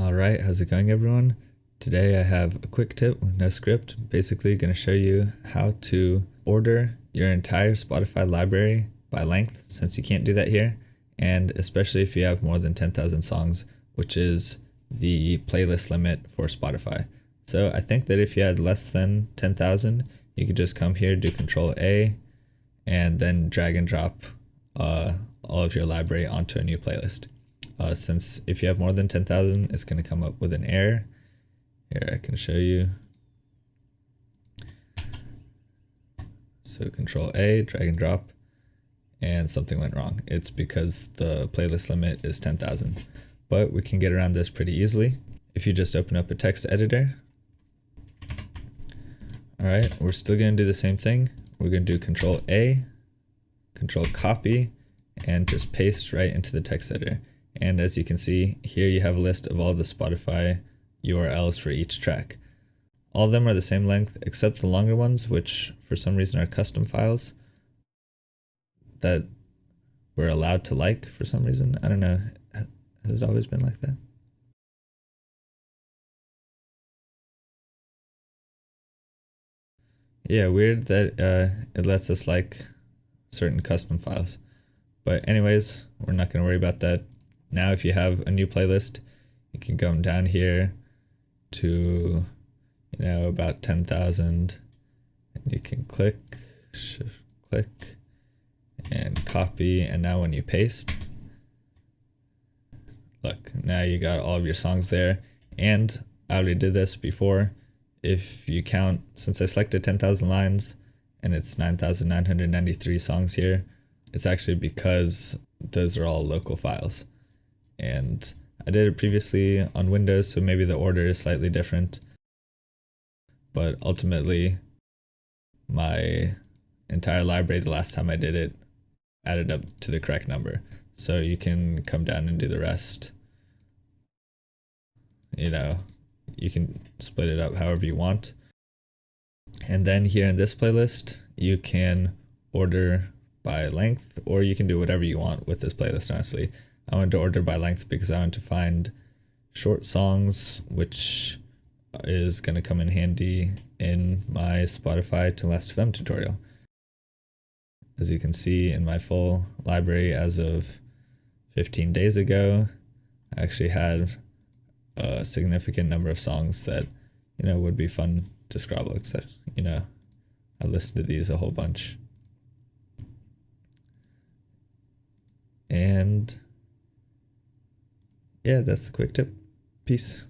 Alright, how's it going everyone? Today I have a quick tip with no script, basically going to show you how to order your entire Spotify library by length, since you can't do that here, and especially if you have more than 10,000 songs, which is the playlist limit for Spotify. So I think that if you had less than 10,000, you could just come here, do Control A, and then drag and drop all of your library onto a new playlist. Since if you have more than 10,000, it's going to come up with an error. Here, I can show you. So Control A, drag and drop, and something went wrong. It's because the playlist limit is 10,000. But we can get around this pretty easily if you just open up a text editor. Alright, we're still going to do the same thing. We're going to do Control A, Control Copy, and just paste right into the text editor. And as you can see, here you have a list of all the Spotify URLs for each track. All of them are the same length except the longer ones, which for some reason are custom files that we're allowed to like for some reason. I don't know. Has it always been like that? Yeah, weird that it lets us like certain custom files. But anyways, we're not going to worry about that. Now if you have a new playlist, you can come down here to, about 10,000, and you can click, shift click, and copy, and now when you paste, look, now you got all of your songs there. And I already did this before. If you count, since I selected 10,000 lines and it's 9,993 songs here, it's actually because those are all local files. And I did it previously on Windows, so maybe the order is slightly different. But ultimately, my entire library, the last time I did it, added up to the correct number. So you can come down and do the rest. You can split it up however you want. And then here in this playlist, you can order by length, or you can do whatever you want with this playlist, honestly. I wanted to order by length because I want to find short songs, which is going to come in handy in my Spotify to lastfm tutorial. As you can see in my full library as of 15 days ago, I actually had a significant number of songs that, would be fun to scrabble, except, I listened to these a whole bunch. And yeah, that's the quick tip. Peace.